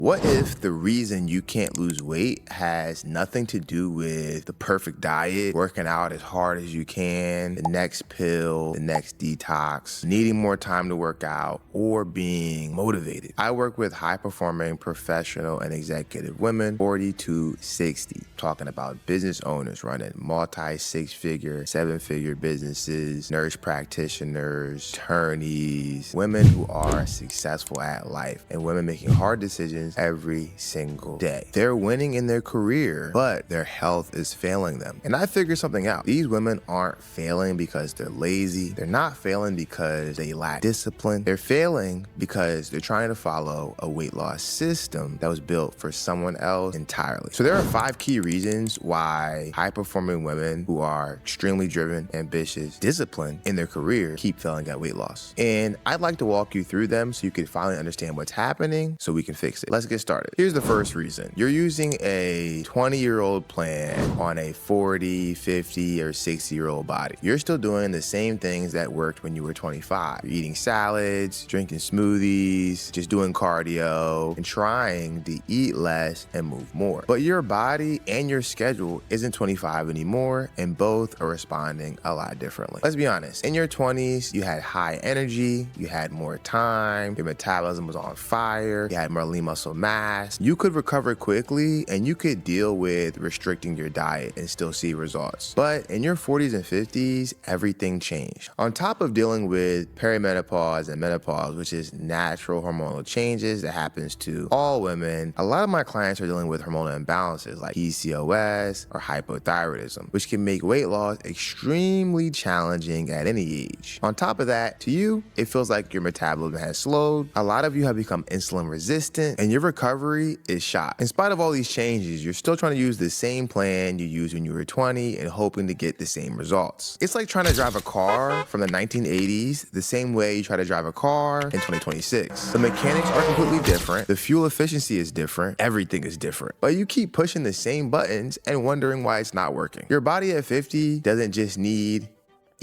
What if the reason you can't lose weight has nothing to do with the perfect diet, working out as hard as you can, the next pill, the next detox, needing more time to work out, or being motivated? I work with high-performing professional and executive women, 40 to 60, talking about business owners running multi-six-figure, seven-figure businesses, nurse practitioners, attorneys, women who are successful at life, and women making hard decisions every single day. They're winning in their career, but their health is failing them. And I figured something out. These women aren't failing because they're lazy. They're not failing because they lack discipline. They're failing because they're trying to follow a weight loss system that was built for someone else entirely. So there are 5 key reasons why high-performing women who are extremely driven, ambitious, disciplined in their career keep failing at weight loss. And I'd like to walk you through them so you can finally understand what's happening so we can fix it. Let's get started. Here's the first reason. You're using a 20-year-old plan on a 40, 50, or 60-year-old body. You're still doing the same things that worked when you were 25. You're eating salads, drinking smoothies, just doing cardio, and trying to eat less and move more. But your body and your schedule isn't 25 anymore, and both are responding a lot differently. Let's be honest. In your 20s, you had high energy, you had more time, your metabolism was on fire, you had more lean muscle mass. You could recover quickly and you could deal with restricting your diet and still see results. But in your 40s and 50s, everything changed. On top of dealing with perimenopause and menopause, which is natural hormonal changes that happens to all women, a lot of my clients are dealing with hormonal imbalances like PCOS or hypothyroidism, which can make weight loss extremely challenging at any age. On top of that, to you, it feels like your metabolism has slowed. A lot of you have become insulin resistant and your recovery is shot. In spite of all these changes, you're still trying to use the same plan you used when you were 20 and hoping to get the same results. It's like trying to drive a car from the 1980s the same way you try to drive a car in 2026. The mechanics are completely different. The fuel efficiency is different. Everything is different. But you keep pushing the same buttons and wondering why it's not working. Your body at 50 doesn't just need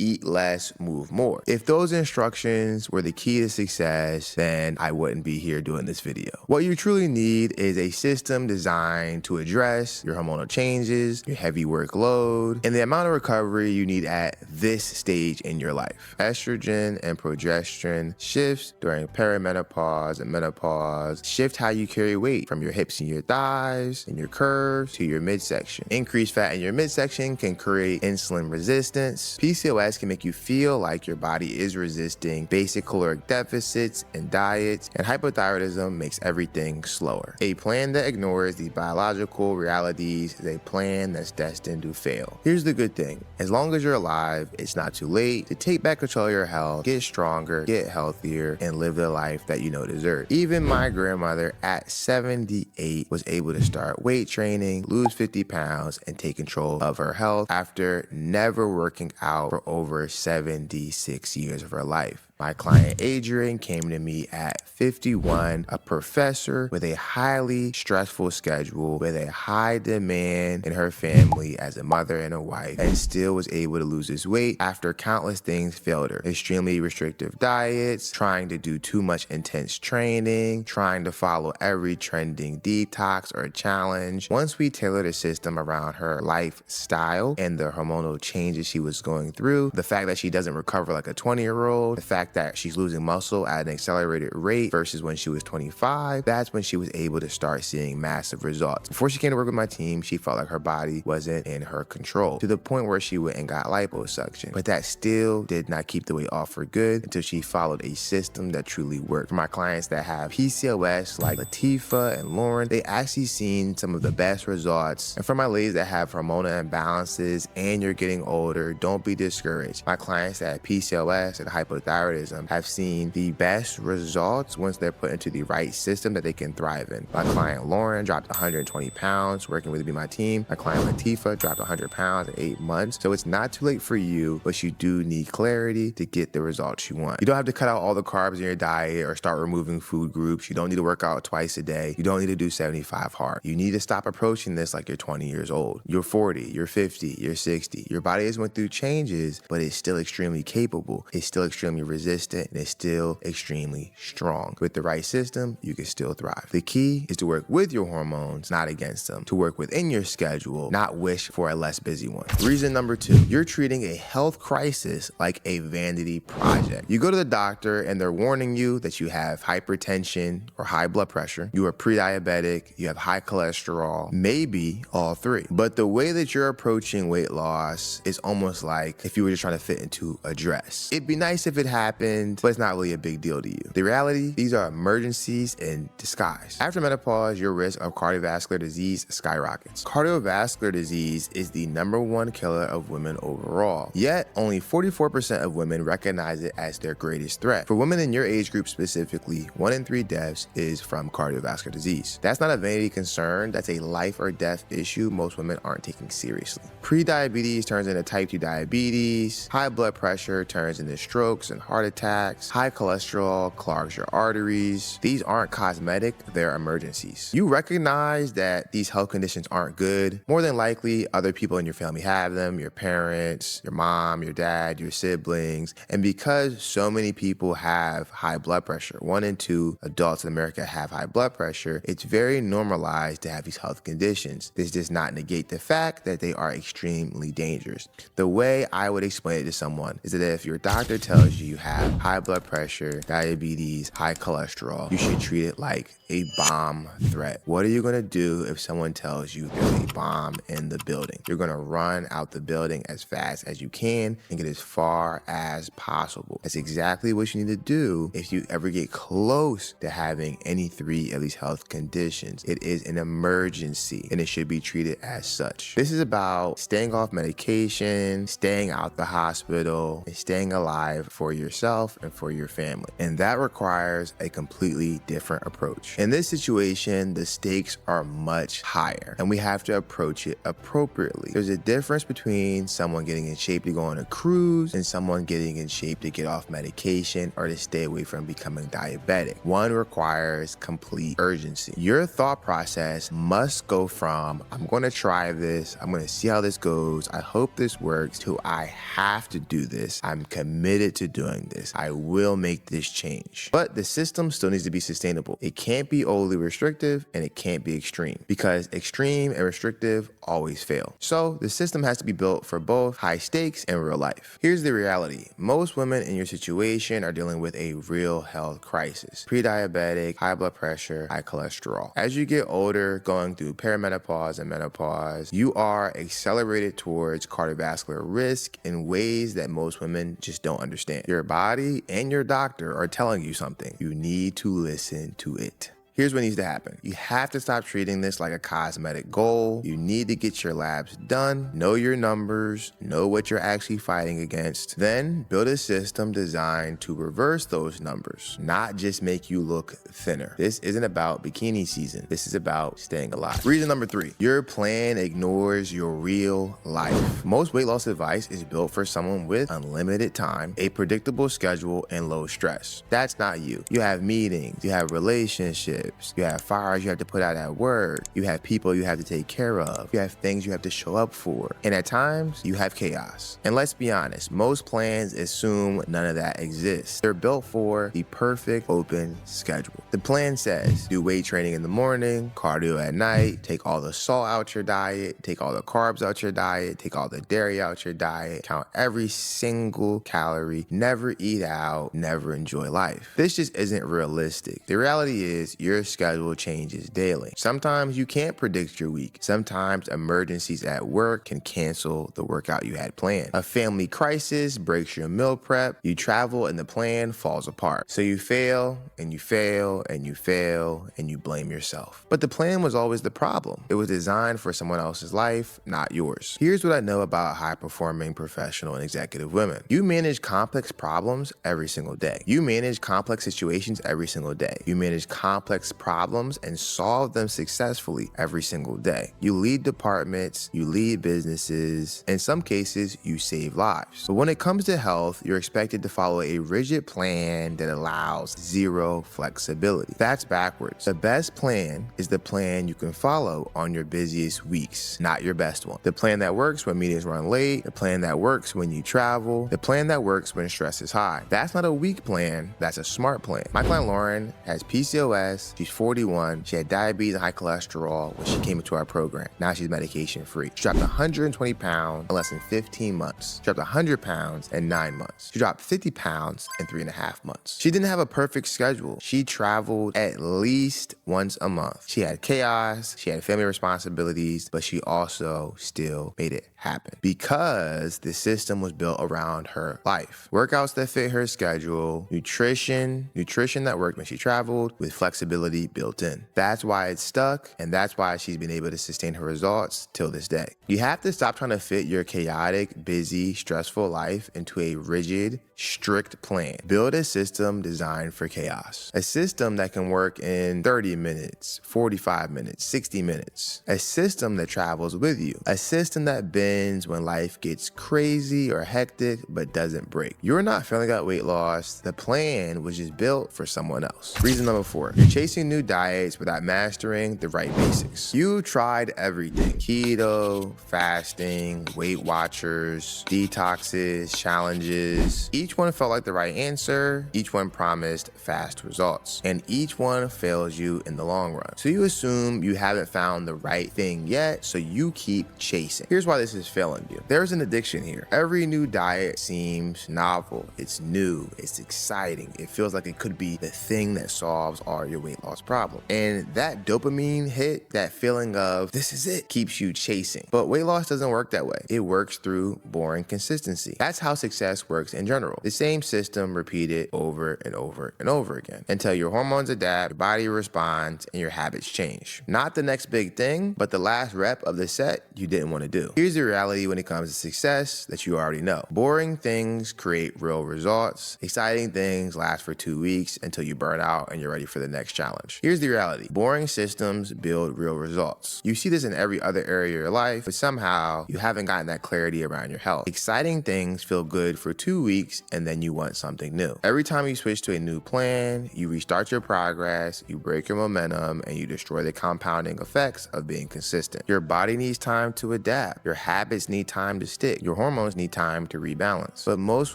eat less, move more. If those instructions were the key to success, then I wouldn't be here doing this video. What you truly need is a system designed to address your hormonal changes, your heavy workload, and the amount of recovery you need at this stage in your life. Estrogen and progesterone shifts during perimenopause and menopause shift how you carry weight from your hips and your thighs and your curves to your midsection. Increased fat in your midsection can create insulin resistance. PCOS can make you feel like your body is resisting basic caloric deficits and diets, and hypothyroidism makes everything slower. A plan that ignores these biological realities is a plan that's destined to fail. Here's the good thing. As long as you're alive, it's not too late to take back control of your health, get stronger, get healthier, and live the life that you know deserve. Even my grandmother at 78 was able to start weight training, lose 50 pounds, and take control of her health after never working out for over 76 years of her life. My client Adrian came to me at 51, a professor with a highly stressful schedule, with a high demand in her family as a mother and a wife, and still was able to lose his weight after countless things failed her. Extremely restrictive diets, trying to do too much intense training, trying to follow every trending detox or challenge. Once we tailored a system around her lifestyle and the hormonal changes she was going through, the fact that she doesn't recover like a 20-year-old, the fact that she's losing muscle at an accelerated rate versus when she was 25, that's when she was able to start seeing massive results. Before she came to work with my team, she felt like her body wasn't in her control, to the point where she went and got liposuction. But that still did not keep the weight off for good until she followed a system that truly worked. For my clients that have PCOS, like Latifah and Lauren, they actually seen some of the best results. And for my ladies that have hormonal imbalances and you're getting older, don't be discouraged. My clients that have PCOS and hypothyroidism have seen the best results once they're put into the right system that they can thrive in. My client Lauren dropped 120 pounds working with me, my team. My client Latifah dropped 100 pounds in 8 months. So it's not too late for you, but you do need clarity to get the results you want. You don't have to cut out all the carbs in your diet or start removing food groups. You don't need to work out twice a day. You don't need to do 75 hard. You need to stop approaching this like you're 20 years old. You're 40, you're 50, you're 60. Your body has went through changes, but it's still extremely capable. It's still extremely resistant. resistant, and is still extremely strong. With the right system, you can still thrive. The key is to work with your hormones, not against them. To work within your schedule, not wish for a less busy one. Reason number 2, you're treating a health crisis like a vanity project. You go to the doctor and they're warning you that you have hypertension or high blood pressure, you are pre-diabetic, you have high cholesterol, maybe all 3. But the way that you're approaching weight loss is almost like if you were just trying to fit into a dress. It'd be nice if it happened, but it's not really a big deal to you. The reality, these are emergencies in disguise. After menopause, your risk of cardiovascular disease skyrockets. Cardiovascular disease is the #1 killer of women overall. Yet, only 44% of women recognize it as their greatest threat. For women in your age group specifically, 1 in 3 deaths is from cardiovascular disease. That's not a vanity concern, that's a life or death issue most women aren't taking seriously. Pre-diabetes turns into type 2 diabetes, high blood pressure turns into strokes and heart attacks, high cholesterol clogs your arteries. These aren't cosmetic, they're emergencies. You recognize that these health conditions aren't good. More than likely, other people in your family have them, your parents, your mom, your dad, your siblings. And because so many people have high blood pressure, 1 in 2 adults in America have high blood pressure, it's very normalized to have these health conditions. This does not negate the fact that they are extremely dangerous. The way I would explain it to someone is that if your doctor tells you you have high blood pressure, diabetes, high cholesterol, you should treat it like a bomb threat. What are you gonna do if someone tells you there's a bomb in the building? You're gonna run out the building as fast as you can and get as far as possible. That's exactly what you need to do if you ever get close to having any 3 of these health conditions. It is an emergency and it should be treated as such. This is about staying off medication, staying out the hospital, and staying alive for yourself and for your family. And that requires a completely different approach. In this situation, the stakes are much higher and we have to approach it appropriately. There's a difference between someone getting in shape to go on a cruise and someone getting in shape to get off medication or to stay away from becoming diabetic. One requires complete urgency. Your thought process must go from, I'm going to try this, I'm going to see how this goes, I hope this works, to I have to do this, I'm committed to doing this, I will make this change. But the system still needs to be sustainable. It can't be overly restrictive and it can't be extreme, because extreme and restrictive always fail. So the system has to be built for both high stakes and real life. Here's the reality. Most women in your situation are dealing with a real health crisis. Pre-diabetic, high blood pressure, high cholesterol. As you get older, going through perimenopause and menopause, you are accelerated towards cardiovascular risk in ways that most women just don't understand. Your body and your doctor are telling you something. You need to listen to it. Here's what needs to happen. You have to stop treating this like a cosmetic goal. You need to get your labs done, know your numbers, know what you're actually fighting against, then build a system designed to reverse those numbers, not just make you look thinner. This isn't about bikini season. This is about staying alive. Reason number 3, your plan ignores your real life. Most weight loss advice is built for someone with unlimited time, a predictable schedule, and low stress. That's not you. You have meetings, you have relationships, you have fires you have to put out at work, you have people you have to take care of, you have things you have to show up for, and at times you have chaos. And let's be honest, most plans assume none of that exists. They're built for the perfect open schedule. The plan says do weight training in the morning, cardio at night, take all the salt out your diet, take all the carbs out your diet, take all the dairy out your diet, count every single calorie, never eat out, never enjoy life. This just isn't realistic. The reality is your schedule changes daily. Sometimes you can't predict your week. Sometimes emergencies at work can cancel the workout you had planned. A family crisis breaks your meal prep. You travel and the plan falls apart. So you fail and you fail and you fail and you blame yourself. But the plan was always the problem. It was designed for someone else's life, not yours. Here's what I know about high-performing professional and executive women. You manage complex problems every single day. You manage complex situations every single day. You manage complex complex problems and solve them successfully every single day. You lead departments, you lead businesses, in some cases, you save lives. But when it comes to health, you're expected to follow a rigid plan that allows zero flexibility. That's backwards. The best plan is the plan you can follow on your busiest weeks, not your best one. The plan that works when meetings run late, the plan that works when you travel, the plan that works when stress is high. That's not a weak plan, that's a smart plan. My client Lauren has PCOS, she's 41, she had diabetes and high cholesterol when she came into our program. Now she's medication free. She dropped 120 pounds in less than 15 months. She dropped 100 pounds in 9 months. She dropped 50 pounds in 3.5 months. She didn't have a perfect schedule. She traveled at least once a month. She had chaos, she had family responsibilities, but she also still made it happen because the system was built around her life. Workouts that fit her schedule, nutrition that worked when she traveled with flexibility built in. That's why it's stuck, and that's why she's been able to sustain her results till this day. You have to stop trying to fit your chaotic, busy, stressful life into a rigid, strict plan. Build a system designed for chaos. A system that can work in 30 minutes, 45 minutes, 60 minutes. A system that travels with you. A system that bends when life gets crazy or hectic but doesn't break. You're not feeling that weight loss. The plan was just built for someone else. Reason number 4, you're chasing new diets without mastering the right basics. You tried everything. Keto, fasting, Weight Watchers, detoxes, challenges. Each one felt like the right answer. Each one promised fast results. And each one fails you in the long run. So you assume you haven't found the right thing yet, so you keep chasing. Here's why this is failing you. There's an addiction here. Every new diet seems novel. It's new. It's exciting. It feels like it could be the thing that solves all your weight loss problem. And that dopamine hit, that feeling of this is it, keeps you chasing. But weight loss doesn't work that way. It works through boring consistency. That's how success works in general. The same system repeated over and over and over again until your hormones adapt, your body responds, and your habits change. Not the next big thing, but the last rep of the set you didn't want to do. Here's the reality when it comes to success that you already know. Boring things create real results. Exciting things last for 2 weeks until you burn out and you're ready for the next challenge. Here's the reality. Boring systems build real results. You see this in every other area of your life, but somehow you haven't gotten that clarity around your health. Exciting things feel good for 2 weeks and then you want something new. Every time you switch to a new plan, you restart your progress, you break your momentum, and you destroy the compounding effects of being consistent. Your body needs time to adapt. Your habits need time to stick. Your hormones need time to rebalance. But most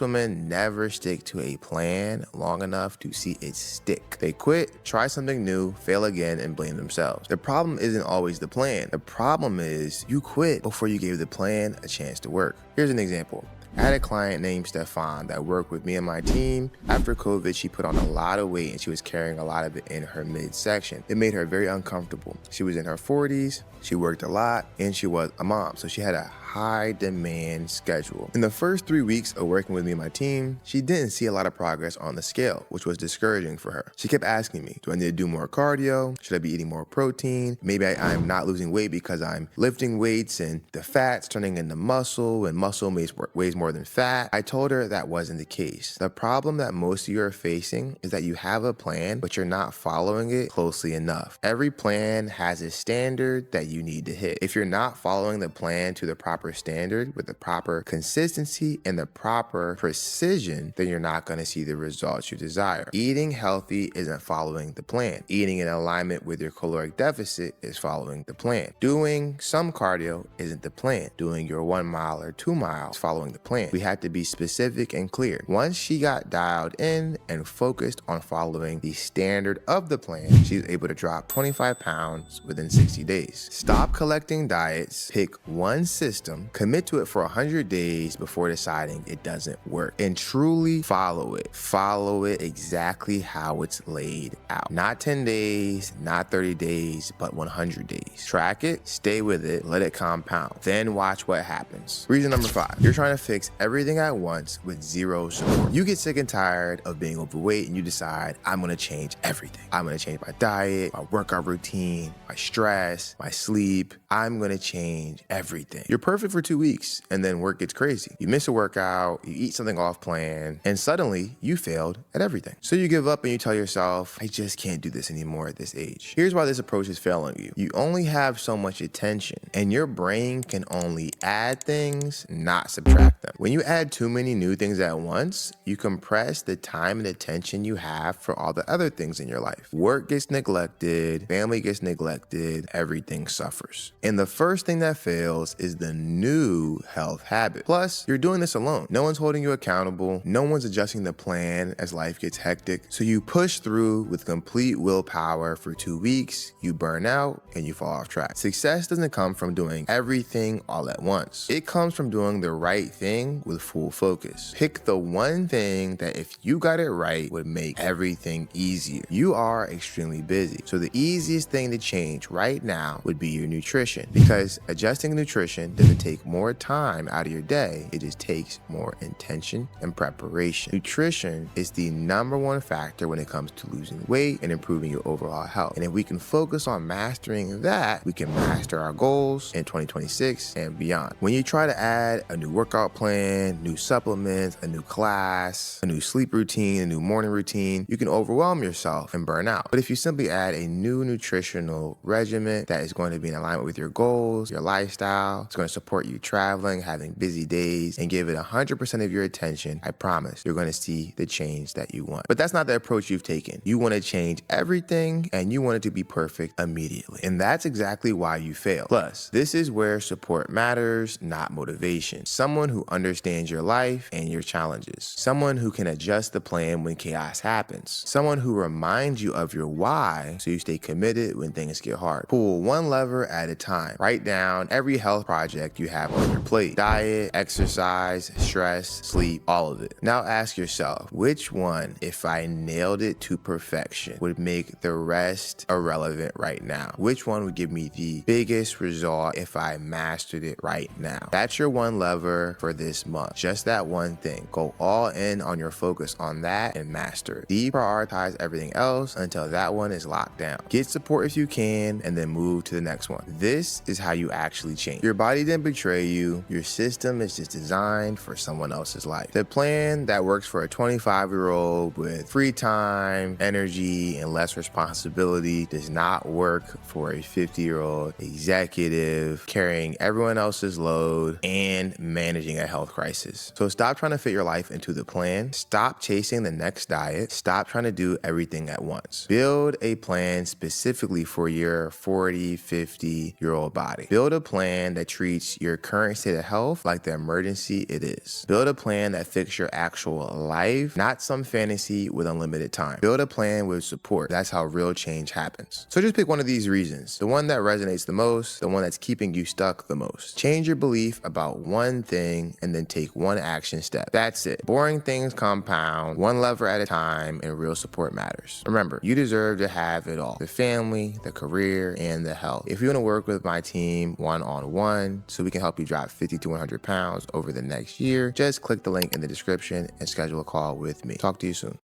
women never stick to a plan long enough to see it stick. They quit, try something new, fail again, and blame themselves. The problem isn't always the plan. The problem is you quit before you gave the plan a chance to work. Here's an example. I had a client named Stefan that worked with me and my team. After COVID, she put on a lot of weight and she was carrying a lot of it in her midsection. It made her very uncomfortable. She was in her 40s, she worked a lot, and she was a mom. So she had a high demand schedule. In the first 3 weeks of working with me and my team, she didn't see a lot of progress on the scale, which was discouraging for her. She kept asking me, do I need to do more cardio? Should I be eating more protein? Maybe I'm not losing weight because I'm lifting weights and the fat's turning into muscle and muscle weighs more than fat. I told her that wasn't the case. The problem that most of you are facing is that you have a plan, but you're not following it closely enough. Every plan has a standard that you need to hit. If you're not following the plan to the proper standard with the proper consistency and the proper precision, then you're not going to see the results you desire. Eating healthy isn't following the plan. Eating in alignment with your caloric deficit is following the plan. Doing some cardio isn't the plan. Doing your 1 mile or 2 miles is following the plan. We had to be specific and clear. Once she got dialed in and focused on following the standard of the plan, she was able to drop 25 pounds within 60 days. Stop collecting diets, pick one system, commit to it for 100 days before deciding it doesn't work, and truly follow it. Follow it exactly how it's laid out. Not 10 days, not 30 days, but 100 days. Track it, stay with it, let it compound. Then watch what happens. Reason number 5, you're trying to fix fix everything at once with zero support. You get sick and tired of being overweight and you decide, I'm gonna change everything. I'm gonna change my diet, my workout routine, my stress, my sleep. I'm gonna change everything. You're perfect for 2 weeks and then work gets crazy. You miss a workout, you eat something off plan, and suddenly you failed at everything. So you give up and you tell yourself, I just can't do this anymore at this age. Here's why this approach is failing you. You only have so much attention and your brain can only add things, not subtract them. When you add too many new things at once, you compress the time and attention you have for all the other things in your life. Work gets neglected, family gets neglected, everything suffers. And the first thing that fails is the new health habit. Plus, you're doing this alone. No one's holding you accountable. No one's adjusting the plan as life gets hectic. So you push through with complete willpower for 2 weeks, you burn out, and you fall off track. Success doesn't come from doing everything all at once. It comes from doing the right thing with full focus. Pick the one thing that if you got it right would make everything easier. You are extremely busy. So the easiest thing to change right now would be your nutrition, because adjusting nutrition doesn't take more time out of your day. It just takes more intention and preparation. Nutrition is the #1 factor when it comes to losing weight and improving your overall health. And if we can focus on mastering that, we can master our goals in 2026 and beyond. When you try to add a new workout plan, new supplements, a new class, a new sleep routine, a new morning routine, you can overwhelm yourself and burn out. But if you simply add a new nutritional regimen that is going to be in alignment with your goals, your lifestyle, it's going to support you traveling, having busy days, and give it 100% of your attention, I promise you're going to see the change that you want. But that's not the approach you've taken. You want to change everything and you want it to be perfect immediately. And that's exactly why you fail. Plus, this is where support matters, not motivation. Someone who understands your life and your challenges. Someone who can adjust the plan when chaos happens. Someone who reminds you of your why so you stay committed when things get hard. Pull one lever at a time. Write down every health project you have on your plate. Diet, exercise, stress, sleep, all of it. Now ask yourself, which one, if I nailed it to perfection, would make the rest irrelevant right now? Which one would give me the biggest result if I mastered it right now? That's your one lever for this month. Just that one thing. Go all in on your focus on that and master it. Deprioritize everything else until that one is locked down. Get support if you can and then move to the next one. This is how you actually change. Your body didn't betray you. Your system is just designed for someone else's life. The plan that works for a 25-year-old with free time, energy, and less responsibility does not work for a 50-year-old executive carrying everyone else's load and managing a health crisis. So stop trying to fit your life into the plan. Stop chasing the next diet. Stop trying to do everything at once. Build a plan specifically for your 40, 50-year-old body. Build a plan that treats your current state of health like the emergency it is. Build a plan that fits your actual life, not some fantasy with unlimited time. Build a plan with support. That's how real change happens. So just pick one of these reasons. The one that resonates the most, the one that's keeping you stuck the most. Change your belief about one thing and then take one action step. That's it. Boring things compound, one lever at a time, and real support matters. Remember, you deserve to have it all. The family, the career, and the health. If you want to work with my team one-on-one so we can help you drop 50 to 100 pounds over the next year, just click the link in the description and schedule a call with me. Talk to you soon.